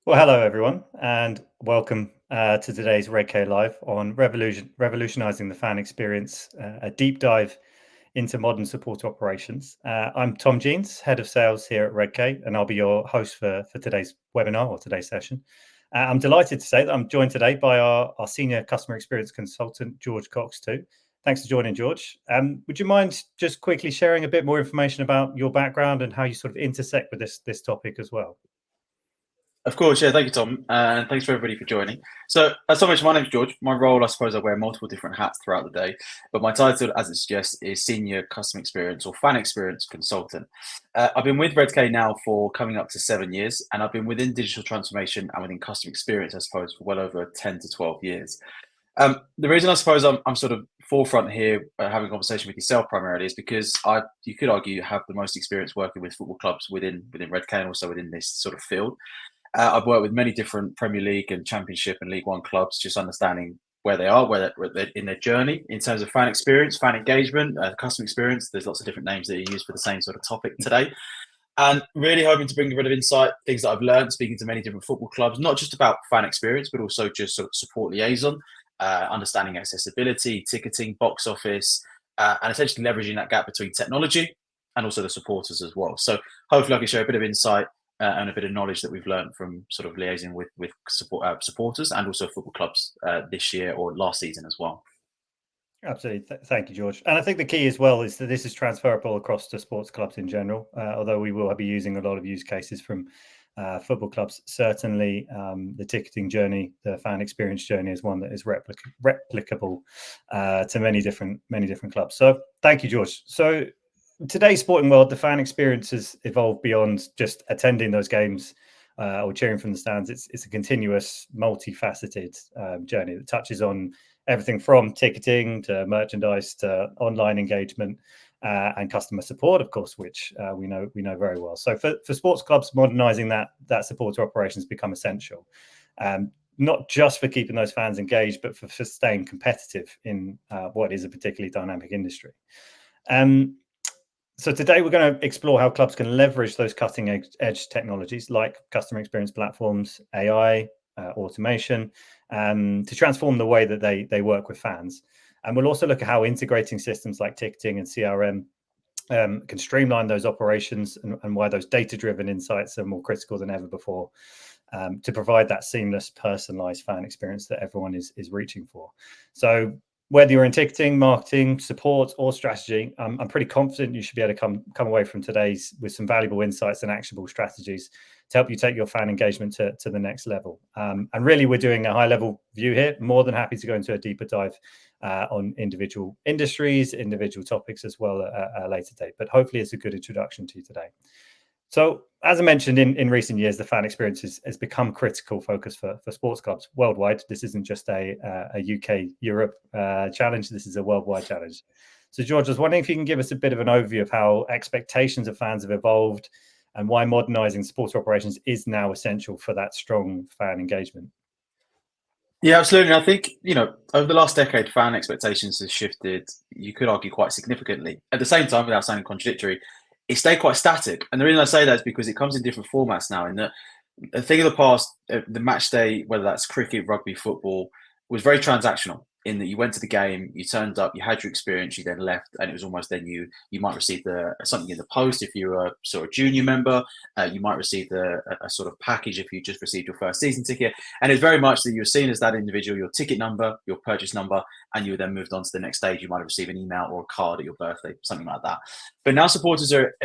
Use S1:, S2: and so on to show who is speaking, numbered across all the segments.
S1: Well, hello everyone, and welcome to today's Redk Live on Revolutionising the Fan Experience, a deep dive into modern support operations. I'm Tom Jeans, Head of Sales here at Redk, and I'll be your host for today's webinar or today's session. I'm delighted to say that I'm joined today by our Senior Customer Experience Consultant, George Cox too. Thanks for joining, George. Would you mind just quickly sharing a bit more information about your background and how you sort of intersect with this topic as well?
S2: Of course, yeah. Thank you, Tom, and thanks for everybody for joining. So, as Tom mentioned, my name's George. My role, I suppose, I wear multiple different hats throughout the day, but my title, as it suggests, is Senior Customer Experience or Fan Experience Consultant. I've been with Redk now for coming up to 7 years, and I've been within digital transformation and within customer experience, I suppose, for well over 10 to 12 years. The reason I suppose I'm sort of forefront here, having a conversation with yourself primarily, is because you could argue, have the most experience working with football clubs within Redk and also within this sort of field. I've worked with many different Premier League and Championship and League One clubs, just understanding where they are, where they're in their journey in terms of fan experience, fan engagement, customer experience. There's lots of different names that are used for the same sort of topic today. And really hoping to bring a bit of insight, things that I've learned speaking to many different football clubs, not just about fan experience, but also just sort of support liaison, understanding accessibility, ticketing, box office, and essentially leveraging that gap between technology and also the supporters as well. So hopefully I can share a bit of insight and a bit of knowledge that we've learned from sort of liaising with supporters and also football clubs this year or last season as well.
S1: Absolutely. Thank you, George. And I think the key as well is that this is transferable across to sports clubs in general, although we will be using a lot of use cases from football clubs. Certainly, the ticketing journey, the fan experience journey is one that is replicable to many different clubs. So thank you, George. So today's sporting world, the fan experience has evolved beyond just attending those games or cheering from the stands. It's a continuous, multifaceted journey that touches on everything from ticketing to merchandise to online engagement and customer support, of course, which we know very well. So for sports clubs, modernising that supporter operations become essential. Not just for keeping those fans engaged, but for staying competitive in what is a particularly dynamic industry. So today we're going to explore how clubs can leverage those cutting edge technologies like customer experience platforms, AI, automation, to transform the way that they work with fans. And we'll also look at how integrating systems like ticketing and CRM can streamline those operations and why those data-driven insights are more critical than ever before to provide that seamless, personalized fan experience that everyone is reaching for. So whether you're in ticketing, marketing, support, or strategy, I'm pretty confident you should be able to come away from today's with some valuable insights and actionable strategies to help you take your fan engagement to the next level. And really, we're doing a high-level view here. More than happy to go into a deeper dive on individual industries, individual topics as well at a later date. But hopefully, it's a good introduction to you today. So, as I mentioned, in recent years, the fan experience has become critical focus for sports clubs worldwide. This isn't just a UK, Europe challenge. This is a worldwide challenge. So, George, I was wondering if you can give us a bit of an overview of how expectations of fans have evolved and why modernising sports operations is now essential for that strong fan engagement.
S2: Yeah, absolutely. And I think, over the last decade, fan expectations has shifted, you could argue, quite significantly. At the same time, without sounding contradictory, it stayed quite static. And the reason I say that is because it comes in different formats now. In that the thing of the past, the match day, whether that's cricket, rugby, football, was very transactional in that you went to the game, you turned up, you had your experience, you then left, and it was almost then you might receive something in the post if you're a sort of junior member, you might receive a sort of package if you just received your first season ticket, and it's very much that you're seen as that individual, your ticket number, your purchase number, and you were then moved on to the next stage. You might have received an email or a card at your birthday, something like that. But now supporters their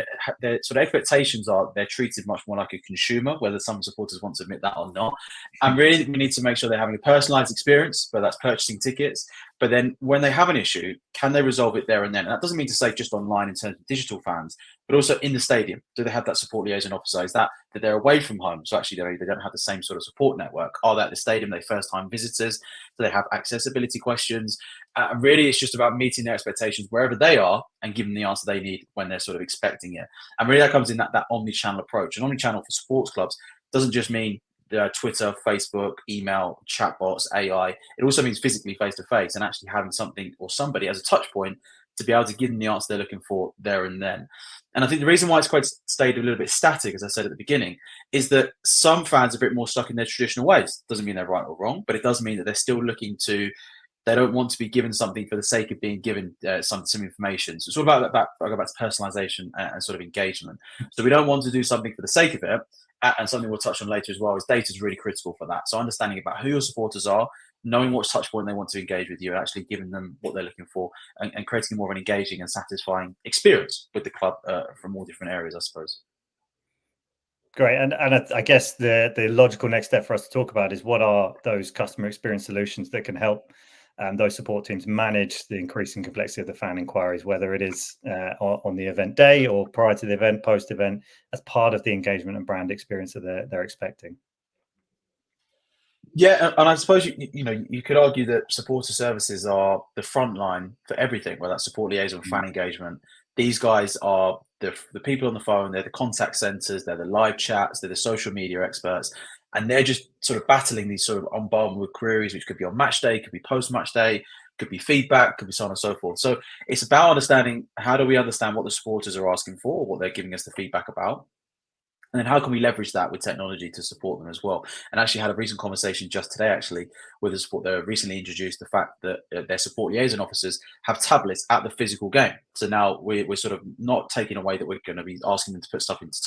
S2: sort of expectations are they're treated much more like a consumer, whether some supporters want to admit that or not. And really, we need to make sure they're having a personalized experience, whether that's purchasing tickets. But then when they have an issue, can they resolve it there and then? And that doesn't mean to say just online in terms of digital fans, but also in the stadium. Do they have that support liaison officer? Is that they're away from home? So actually they don't have the same sort of support network. Are they at the stadium? Are they first-time visitors? Do they have accessibility questions? And really, it's just about meeting their expectations wherever they are and giving them the answer they need when they're sort of expecting it. And really, that comes in that omnichannel approach. An omnichannel for sports clubs doesn't just mean Twitter, Facebook, email, chatbots, AI. It also means physically face-to-face and actually having something or somebody as a touch point to be able to give them the answer they're looking for there and then. And I think the reason why it's quite stayed a little bit static, as I said at the beginning, is that some fans are a bit more stuck in their traditional ways. Doesn't mean they're right or wrong, but it does mean that they're still looking to. They don't want to be given something for the sake of being given some information. So it's all about that. I go back to personalization and sort of engagement. So we don't want to do something for the sake of it. And something we'll touch on later as well is data is really critical for that. So understanding about who your supporters are, knowing what touch point they want to engage with you, and actually giving them what they're looking for, and creating more of an engaging and satisfying experience with the club from all different areas, I suppose.
S1: Great, and I guess the logical next step for us to talk about is what are those customer experience solutions that can help those support teams manage the increasing complexity of the fan inquiries, whether it is on the event day or prior to the event, post-event, as part of the engagement and brand experience that they're expecting.
S2: Yeah, and I suppose you could argue that supporter services are the front line for everything, whether that's support liaison, fan engagement. These guys are the people on the phone. They're the contact centers. They're the live chats. They're the social media experts, and they're just sort of battling these sort of unbothered queries, which could be on match day, could be post match day, could be feedback, could be so on and so forth. So it's about understanding, how do we understand what the supporters are asking for, what they're giving us the feedback about. And then how can we leverage that with technology to support them as well? And actually had a recent conversation just today, actually, with the support. They recently introduced the fact that their support liaison officers have tablets at the physical game. So now we're sort of not taking away that we're going to be asking them to put stuff into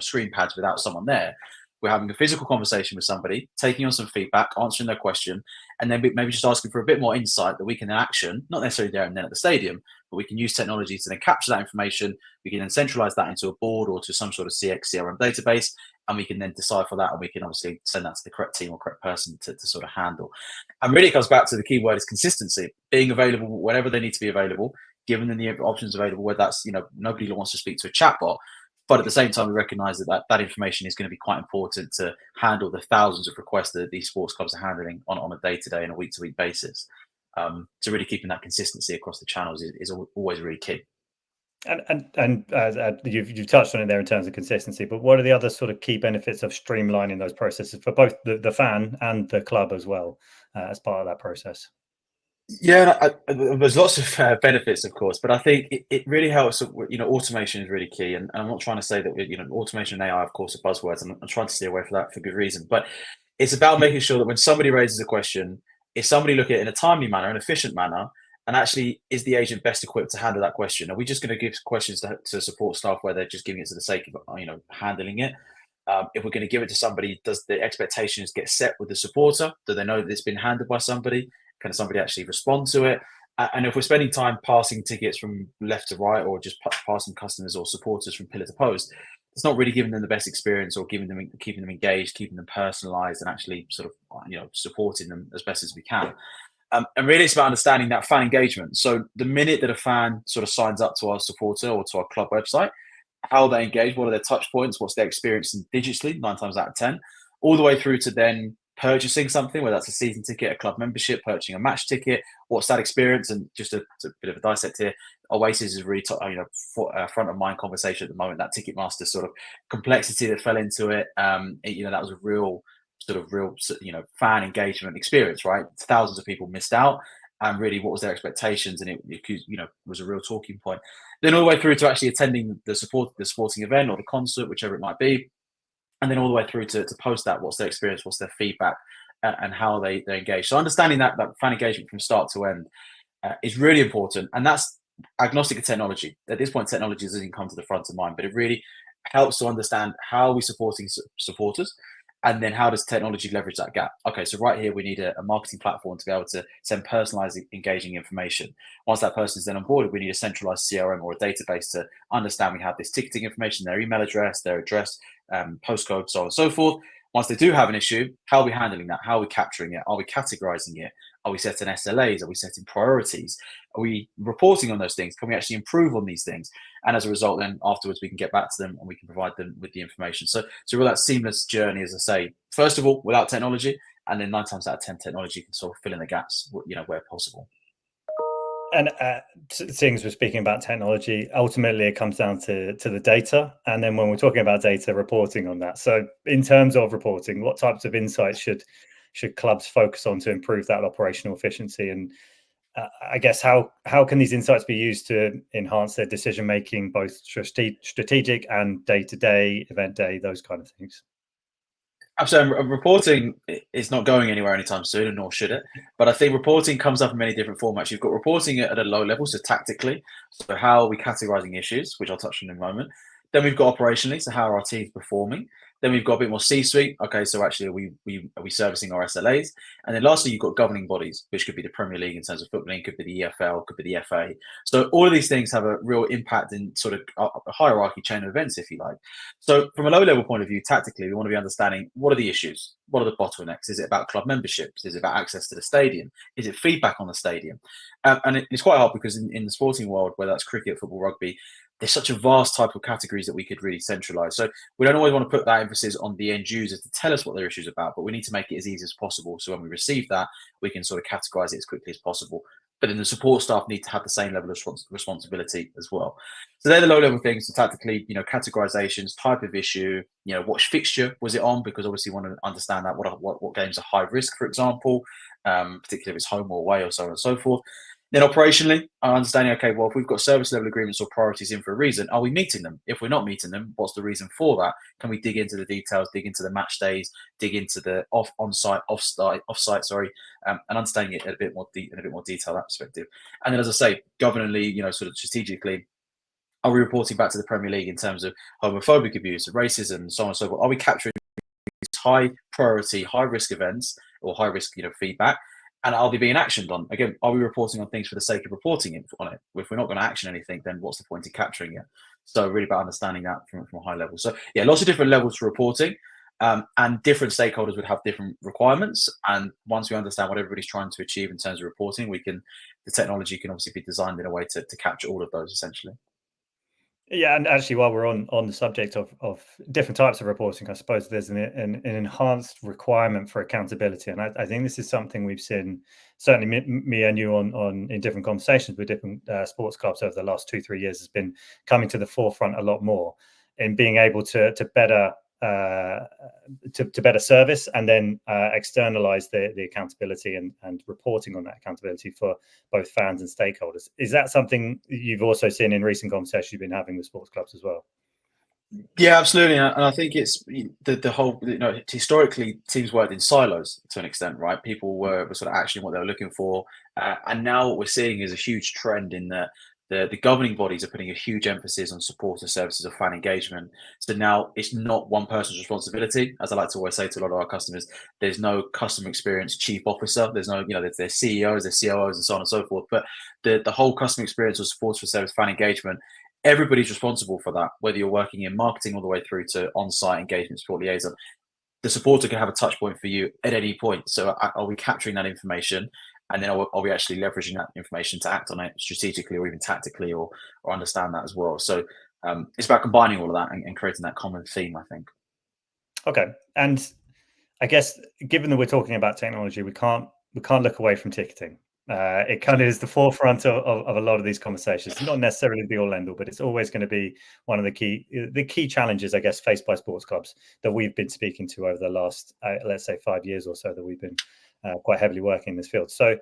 S2: screen pads without someone there. We're having a physical conversation with somebody, taking on some feedback, answering their question, and then maybe just asking for a bit more insight that we can action, not necessarily there and then at the stadium, but we can use technology to then capture that information. We can then centralize that into a board or to some sort of CRM database, and we can then decipher that, and we can obviously send that to the correct team or correct person to sort of handle. And really it comes back to the key word is consistency, being available whenever they need to be available, giving them the options available, whether that's, nobody wants to speak to a chatbot. But at the same time, we recognise that information is going to be quite important to handle the thousands of requests that these sports clubs are handling on a day-to-day and a week-to-week basis. So really keeping that consistency across the channels is always really key.
S1: And you've touched on it there in terms of consistency, but what are the other sort of key benefits of streamlining those processes for both the fan and the club as well as part of that process?
S2: Yeah, there's lots of benefits, of course, but I think it really helps. Automation is really key, and I'm not trying to say that automation and AI, of course, are buzzwords, and I'm trying to steer away from that for good reason. But it's about making sure that when somebody raises a question, is somebody looking at it in a timely manner, an efficient manner, and actually is the agent best equipped to handle that question? Are we just going to give questions to support staff where they're just giving it for the sake of handling it? If we're going to give it to somebody, does the expectations get set with the supporter? Do they know that it's been handled by somebody? Can somebody actually respond to it? And if we're spending time passing tickets from left to right, or just passing customers or supporters from pillar to post, it's not really giving them the best experience, or keeping them engaged, keeping them personalized, and actually sort of supporting them as best as we can. And really, it's about understanding that fan engagement. So the minute that a fan sort of signs up to our supporter or to our club website, how they engage, what are their touch points, what's their experience digitally, 9 times out of 10, all the way through to then purchasing something, whether that's a season ticket, a club membership, purchasing a match ticket. What's that experience? And just a bit of a dissect here, Oasis is really front of mind conversation at the moment. That Ticketmaster sort of complexity that fell into it, that was a real fan engagement experience, right? Thousands of people missed out, and really, what was their expectations? And it was a real talking point. Then all the way through to actually attending the sporting event or the concert, whichever it might be. And then all the way through to post that, what's their experience, what's their feedback, and how they engage. So understanding that fan engagement from start to end is really important. And that's agnostic of technology. At this point, technology doesn't even come to the front of mind, but it really helps to understand how we're supporting supporters, and then how does technology leverage that gap? Okay, so right here, we need a marketing platform to be able to send personalized, engaging information. Once that person is then onboarded, we need a centralized CRM or a database to understand we have this ticketing information, their email address, postcode, so on and so forth. Once they do have an issue, how are we handling that? How are we capturing it? Are we categorizing it? Are we setting SLAs? Are we setting priorities? Are we reporting on those things? Can we actually improve on these things? And as a result, then afterwards, we can get back to them and we can provide them with the information. So really that seamless journey, as I say, first of all, without technology, and then 9 times out of 10, technology can sort of fill in the gaps, where possible.
S1: And seeing as we're speaking about technology, ultimately it comes down to the data. And then when we're talking about data, reporting on that. So in terms of reporting, what types of insights should clubs focus on to improve that operational efficiency? And I guess how can these insights be used to enhance their decision making, both strategic and day-to-day, event day, those kind of things?
S2: Absolutely. Reporting is not going anywhere anytime soon, and nor should it. But I think reporting comes up in many different formats. You've got reporting at a low level, so tactically, so how are we categorizing issues, which I'll touch on in a moment. Then we've got operationally, so how are our teams performing? Then we've got a bit more C-suite. Okay, so actually, are we servicing our SLAs? And then lastly, you've got governing bodies, which could be the Premier League in terms of footballing, could be the EFL, could be the FA. So all of these things have a real impact in sort of a hierarchy chain of events, if you like. So from a low level point of view, tactically, we want to be understanding what are the issues? What are the bottlenecks? Is it about club memberships? Is it about access to the stadium? Is it feedback on the stadium? And it's quite hard because in the sporting world, whether that's cricket, football, rugby, there's such a vast type of categories that we could really centralize. So we don't always want to put that emphasis on the end users to tell us what their issues are about, but we need to make it as easy as possible. So when we receive that, we can sort of categorize it as quickly as possible. But then the support staff need to have the same level of responsibility as well. So they're the low level things. So tactically, categorizations, type of issue, what fixture was it on? Because obviously you want to understand that what games are high risk, for example, particularly if it's home or away or so on and so forth. Then operationally, understanding, okay, well, if we've got service level agreements or priorities in for a reason, are we meeting them? If we're not meeting them, what's the reason for that? Can we dig into the details, dig into the match days, dig into the offsite, and understanding it in a bit more detail, that perspective. And then, as I say, governingly, sort of strategically, are we reporting back to the Premier League in terms of homophobic abuse, racism, so on and so forth? Are we capturing high priority, high risk events or high risk, feedback? And are they being actioned on? Again, are we reporting on things for the sake of reporting on it? If we're not going to action anything, then what's the point in capturing it? So really about understanding that from a high level. So yeah, lots of different levels to reporting, and different stakeholders would have different requirements. And once we understand what everybody's trying to achieve in terms of reporting, the technology can obviously be designed in a way to capture all of those essentially.
S1: Yeah, and actually, while we're on the subject of different types of reporting, I suppose there's an enhanced requirement for accountability, and I think this is something we've seen, certainly me and you on in different conversations with different sports clubs over the last 2-3 years has been coming to the forefront a lot more in being able to better to better service and then externalize the accountability and reporting on that accountability for both fans and stakeholders. Is that something you've also seen in recent conversations you've been having with sports clubs as well?
S2: Yeah, absolutely, and I think it's the whole. Historically, teams worked in silos to an extent, right? People were sort of actioning what they were looking for, and now what we're seeing is a huge trend in that the governing bodies are putting a huge emphasis on supporter services of fan engagement. So now it's not one person's responsibility, as I like to always say to a lot of our customers. There's no customer experience chief officer. There's no, there's CEOs, there's COOs, and so on and so forth. But the whole customer experience or supporter service fan engagement, everybody's responsible for that, whether you're working in marketing all the way through to on-site engagement, support liaison. The supporter can have a touch point for you at any point. So are we capturing that information? And then are we actually leveraging that information to act on it strategically or even tactically or understand that as well? So it's about combining all of that and creating that common theme, I think.
S1: Okay. And I guess given that we're talking about technology, we can't look away from ticketing. It kind of is the forefront of a lot of these conversations. Not necessarily the all end all, but it's always going to be one of the key challenges, I guess, faced by sports clubs that we've been speaking to over the last, let's say, 5 years or so that we've been quite heavily working in this field. So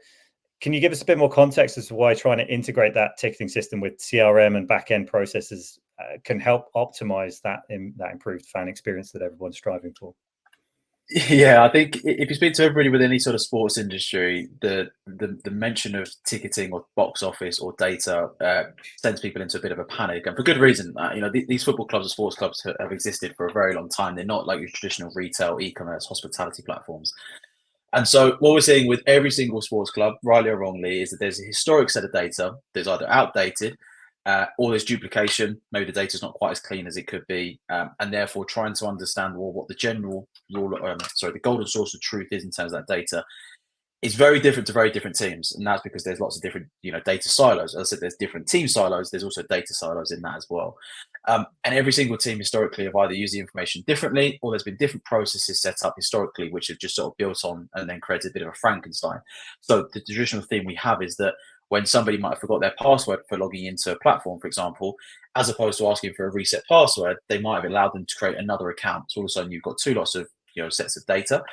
S1: can you give us a bit more context as to why trying to integrate that ticketing system with CRM and back-end processes can help optimize that improved fan experience that everyone's striving for?
S2: Yeah, I think if you speak to everybody with any sort of sports industry, the mention of ticketing or box office or data sends people into a bit of a panic, and for good reason. These football clubs or sports clubs have existed for a very long time. They're not like your traditional retail, e-commerce, hospitality platforms. And so what we're seeing with every single sports club, rightly or wrongly, is that there's a historic set of data that's either outdated or there's duplication. Maybe the data is not quite as clean as it could be, and therefore trying to understand what the general rule, the golden source of truth is in terms of that data is very different to very different teams, and that's because there's lots of different data silos. As I said, there's different team silos. There's also data silos in that as well. And every single team historically have either used the information differently, or there's been different processes set up historically, which have just sort of built on and then created a bit of a Frankenstein. So the traditional theme we have is that when somebody might have forgot their password for logging into a platform, for example, as opposed to asking for a reset password, they might have allowed them to create another account. So all of a sudden you've got two lots of sets of data.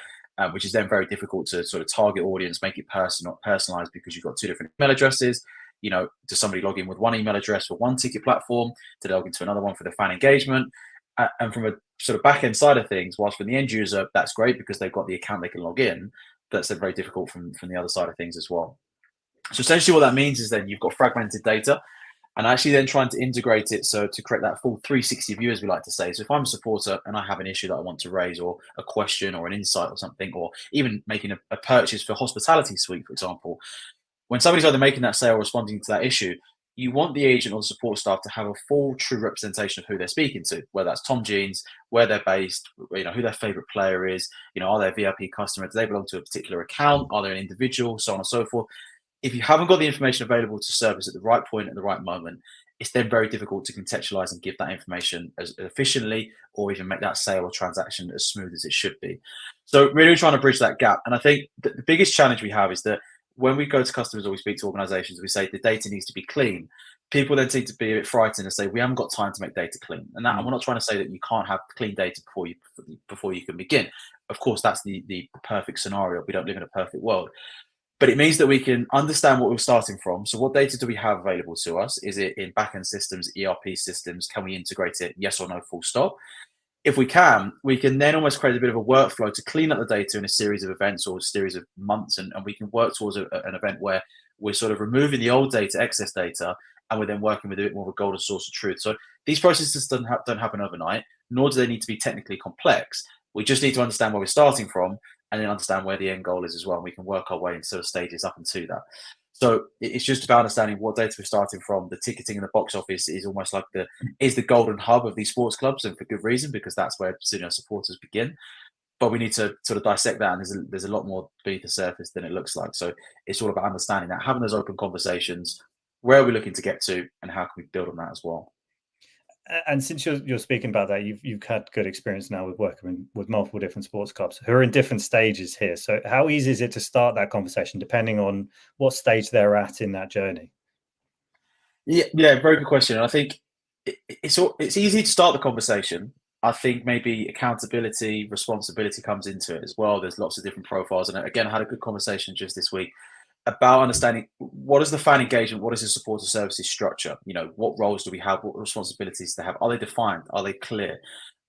S2: which is then very difficult to sort of target audience, make it personalized, because you've got two different email addresses. Does somebody log in with one email address for one ticket platform? Do they log into another one for the fan engagement? And from a sort of back end side of things, whilst for the end user, that's great because they've got the account they can log in, that's very difficult from the other side of things as well. So essentially what that means is then you've got fragmented data, and actually then trying to integrate it so to create that full 360 view, as we like to say. So if I'm a supporter and I have an issue that I want to raise, or a question or an insight or something, or even making a purchase for hospitality suite, for example, when somebody's either making that sale or responding to that issue, you want the agent or the support staff to have a full, true representation of who they're speaking to, whether that's Tom Jeans, where they're based, who their favorite player is, are they a VIP customer, do they belong to a particular account, are they an individual, so on and so forth. If you haven't got the information available to service at the right point at the right moment, it's then very difficult to contextualize and give that information as efficiently, or even make that sale or transaction as smooth as it should be. So really trying to bridge that gap. And I think the biggest challenge we have is that when we go to customers or we speak to organizations, we say the data needs to be clean. People then seem to be a bit frightened and say, we haven't got time to make data clean. And that, we're not trying to say that you can't have clean data before you can begin. Of course, that's the perfect scenario. We don't live in a perfect world. But it means that we can understand what we're starting from. So what data do we have available to us? Is it in backend systems, ERP systems? Can we integrate it? Yes or no, full stop. If we can then almost create a bit of a workflow to clean up the data in a series of events or a series of months. And we can work towards an event where we're sort of removing the old data, excess data, and we're then working with a bit more of a golden source of truth. So these processes don't happen overnight, nor do they need to be technically complex. We just need to understand where we're starting from, and then understand where the end goal is as well. And we can work our way in sort of stages up into that. So it's just about understanding what data we're starting from. The ticketing in the box office is almost like the golden hub of these sports clubs, and for good reason, because that's where supporters begin. But we need to sort of dissect that, and there's a lot more beneath the surface than it looks like. So it's all about understanding that, having those open conversations. Where are we looking to get to, and how can we build on that as well?
S1: And since you're speaking about that, you've had good experience now with working with multiple different sports clubs who are in different stages here. So how easy is it to start that conversation, depending on what stage they're at in that journey?
S2: Yeah, very good question. And I think it's easy to start the conversation. I think maybe accountability, responsibility comes into it as well. There's lots of different profiles. And again, I had a good conversation just this week about understanding what is the fan engagement, what is the supporter services structure, what roles do we have, what responsibilities do they have, are they defined, are they clear,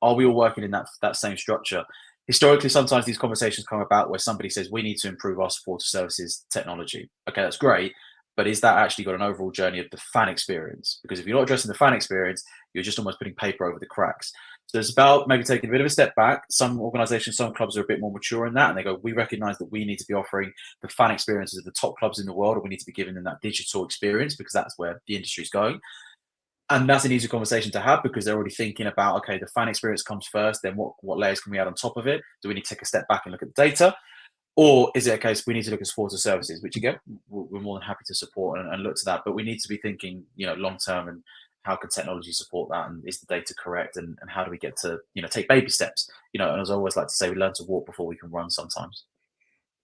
S2: are we all working in that same structure? Historically, sometimes these conversations come about where somebody says we need to improve our supporter services technology. Okay, that's great, but is that actually got an overall journey of the fan experience? Because if you're not addressing the fan experience, you're just almost putting paper over the cracks. So it's about maybe taking a bit of a step back. Some organizations, some clubs are a bit more mature in that, and they go, we recognize that we need to be offering the fan experiences of the top clubs in the world, and we need to be giving them that digital experience, because that's where the industry is going. And that's an easy conversation to have, because they're already thinking about, okay, the fan experience comes first, then what layers can we add on top of it? Do we need to take a step back and look at the data? Or is it a case we need to look at supporter services, which again, we're more than happy to support and look to that. But we need to be thinking, long term, and how can technology support that? And is the data correct? And how do we get to, take baby steps? And as I always like to say, we learn to walk before we can run sometimes.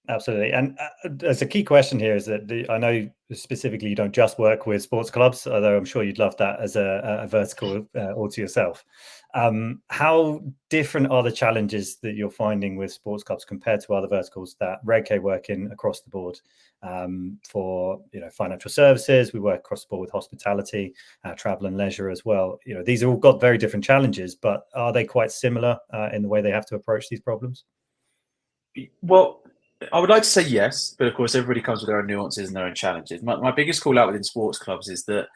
S1: Absolutely. And there's a key question here is that I know specifically you don't just work with sports clubs, although I'm sure you'd love that as a vertical all to yourself. How different are the challenges that you're finding with sports clubs compared to other verticals that Redk work in across the board? For financial services, we work across the board with hospitality, travel and leisure as well. These have all got very different challenges, but are they quite similar in the way they have to approach these problems?
S2: Well, I would like to say yes, but of course everybody comes with their own nuances and their own challenges. My biggest call out within sports clubs is that,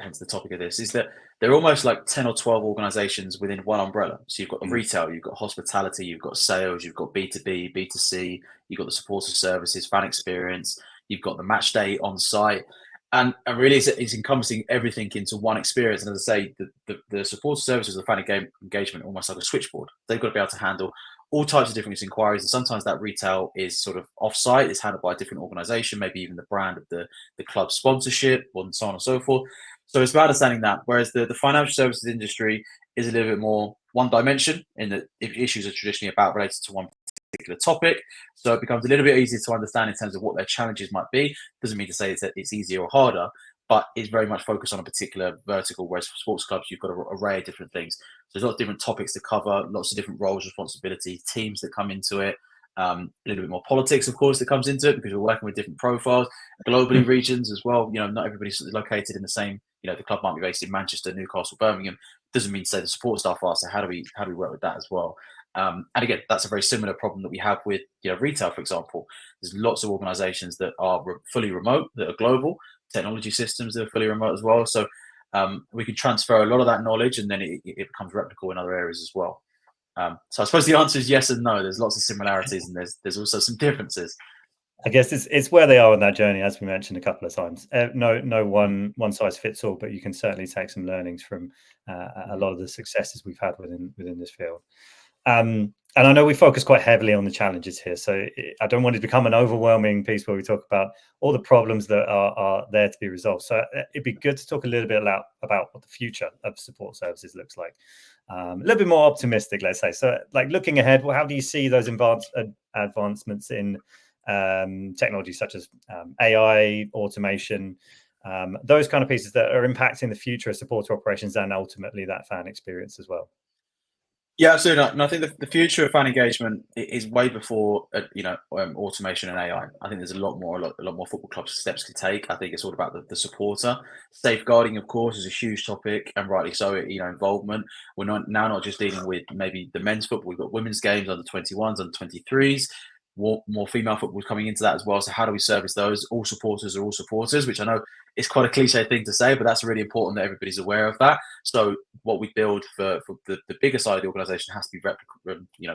S2: hence the topic of this, is that they're almost like 10 or 12 organizations within one umbrella. So you've got the retail, you've got hospitality, you've got sales, you've got B2B, B2C, you've got the supporter services, fan experience, you've got the match day on site. And really it's encompassing everything into one experience. And as I say, the supporter services, the fan engagement, almost like a switchboard. They've got to be able to handle all types of different inquiries, and sometimes that retail is sort of off-site, it's handled by a different organization, maybe even the brand of the club sponsorship, and so on and so forth. So it's about understanding that, whereas the financial services industry is a little bit more one dimension, in that issues are traditionally about related to one particular topic. So it becomes a little bit easier to understand in terms of what their challenges might be. Doesn't mean to say that it's easier or harder, but it's very much focused on a particular vertical, whereas for sports clubs, you've got an array of different things. So there's lots of different topics to cover, lots of different roles, responsibilities, teams that come into it, A little bit more politics, of course, that comes into it because we're working with different profiles, globally regions as well. Not everybody's located in the same. The club might be based in Manchester, Newcastle, Birmingham. Doesn't mean to say the support staff are. So how do we work with that as well? And again, that's a very similar problem that we have with retail, for example. There's lots of organisations that are fully remote, that are global, technology systems that are fully remote as well. So we can transfer a lot of that knowledge, and then it becomes replicable in other areas as well. So I suppose the answer is yes and no. There's lots of similarities, and there's also some differences.
S1: I guess it's where they are on that journey, as we mentioned a couple of times. No one size fits all, but you can certainly take some learnings from a lot of the successes we've had within this field. And I know we focus quite heavily on the challenges here, so I don't want it to become an overwhelming piece where we talk about all the problems that are there to be resolved. So it'd be good to talk a little bit about what the future of support services looks like. A little bit more optimistic, let's say. So, like, looking ahead, how do you see those advancements in technology such as AI, automation, those kind of pieces that are impacting the future of supporter operations and ultimately that fan experience as well?
S2: Yeah, absolutely. And I think the future of fan engagement is way before automation and AI. I think there's a lot more football clubs steps to take. I think it's all about the supporter. Safeguarding, of course, is a huge topic, and rightly so. Involvement. We're not just dealing with maybe the men's football. We've got women's games, under 21s, under 23s. More female football coming into that as well. So how do we service those? All supporters are all supporters, which I know is quite a cliche thing to say, but that's really important that everybody's aware of that. So what we build for the bigger side of the organisation has to be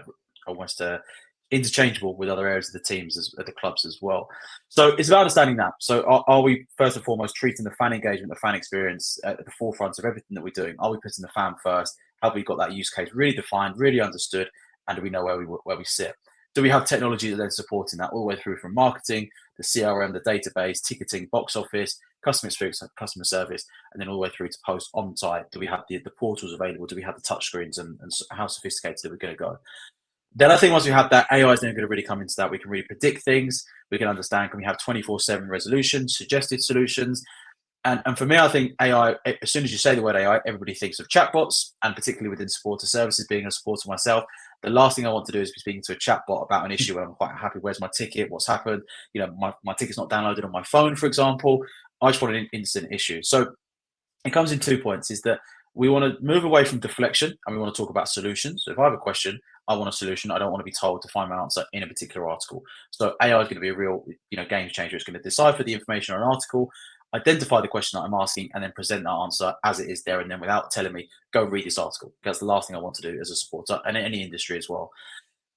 S2: almost interchangeable with other areas of the teams, the clubs as well. So it's about understanding that. So are we first and foremost treating the fan engagement, the fan experience at the forefront of everything that we're doing? Are we putting the fan first? Have we got that use case really defined, really understood, and do we know where we sit? Do we have technology that then supporting that all the way through from marketing, the CRM, the database, ticketing, box office, customer experience, customer service, and then all the way through to post on-site? Do we have the portals available? Do we have the touchscreens, and how sophisticated are we going to go? Then I think once we have that, AI is then going to really come into that. We can really predict things. We can understand, can we have 24/7 resolutions, suggested solutions? And for me, I think AI, as soon as you say the word AI, everybody thinks of chatbots, and particularly within supporter services, being a supporter myself, the last thing I want to do is be speaking to a chatbot about an issue where I'm quite happy. Where's my ticket? What's happened? My ticket's not downloaded on my phone, for example. I just want an instant issue. So it comes in 2 points, is that we want to move away from deflection and we want to talk about solutions. So if I have a question, I want a solution. I don't want to be told to find my answer in a particular article. So AI is going to be a real, game changer. It's going to decipher the information on an article, identify the question that I'm asking, and then present that answer as it is there and then, without telling me, go read this article. That's the last thing I want to do as a supporter, and in any industry as well.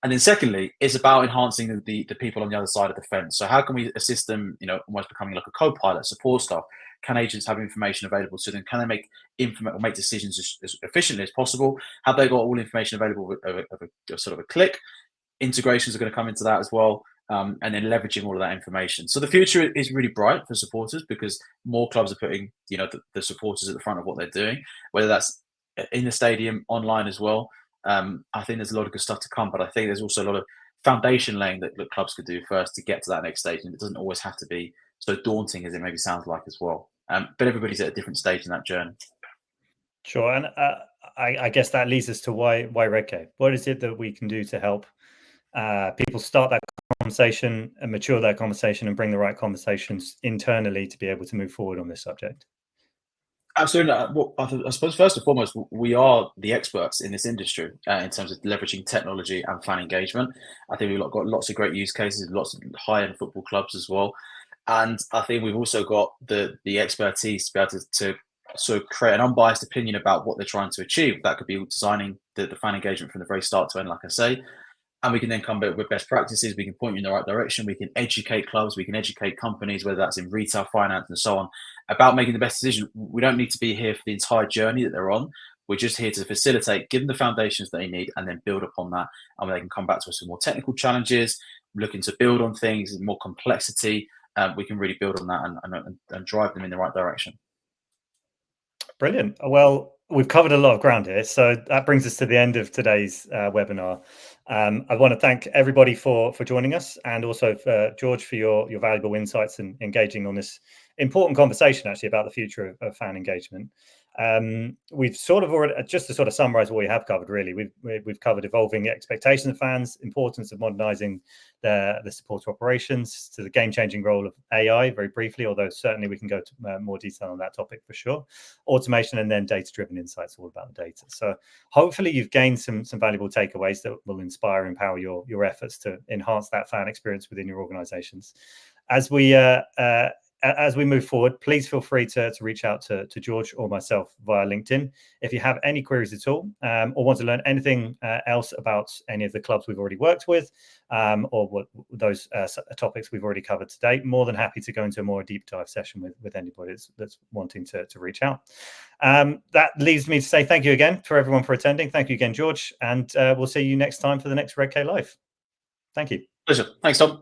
S2: And then secondly, it's about enhancing the people on the other side of the fence. So how can we assist them, almost becoming like a co-pilot, support staff? Can agents have information available to them? Can they make decisions as efficiently as possible? Have they got all information available with a sort of a click? Integrations are going to come into that as well. And then leveraging all of that information. So the future is really bright for supporters, because more clubs are putting, the supporters at the front of what they're doing, whether that's in the stadium, online as well. I think there's a lot of good stuff to come, but I think there's also a lot of foundation laying that clubs could do first to get to that next stage. And it doesn't always have to be so daunting as it maybe sounds like as well. But everybody's at a different stage in that journey.
S1: Sure. And I guess that leads us to why Redk? What is it that we can do to help people start that conversation and mature that conversation and bring the right conversations internally to be able to move forward on this subject?
S2: Absolutely. Well, I suppose first and foremost, we are the experts in this industry in terms of leveraging technology and fan engagement. I think we've got lots of great use cases, lots of high-end football clubs as well. And I think we've also got the expertise to be able to sort of create an unbiased opinion about what they're trying to achieve. That could be designing the fan engagement from the very start to end, like I say. And we can then come back with best practices. We can point you in the right direction. We can educate clubs. We can educate companies, whether that's in retail, finance, and so on, about making the best decision. We don't need to be here for the entire journey that they're on. We're just here to facilitate, give them the foundations they need, and then build upon that. And they can come back to us with more technical challenges, looking to build on things, more complexity. We can really build on that and drive them in the right direction.
S1: Brilliant. Well, we've covered a lot of ground here, so that brings us to the end of today's webinar. I want to thank everybody for joining us, and also for George for your valuable insights and engaging on this important conversation actually about the future of fan engagement. We've sort of already, just to sort of summarize what we have covered, really, we've covered evolving expectations of fans, importance of modernizing the supporter operations, to the game-changing role of AI very briefly, although certainly we can go to more detail on that topic for sure. Automation, and then data-driven insights, all about the data. So hopefully you've gained some valuable takeaways that will inspire and empower your efforts to enhance that fan experience within your organizations. As we move forward, please feel free to reach out to George or myself via LinkedIn if you have any queries at all, or want to learn anything else about any of the clubs we've already worked with, or what those topics we've already covered today. More than happy to go into a more deep dive session with anybody that's wanting to reach out. That leaves me to say thank you again for everyone for attending. Thank you again, George, and we'll see you next time for the next Redk Live. Thank you.
S2: Pleasure. Thanks, Tom.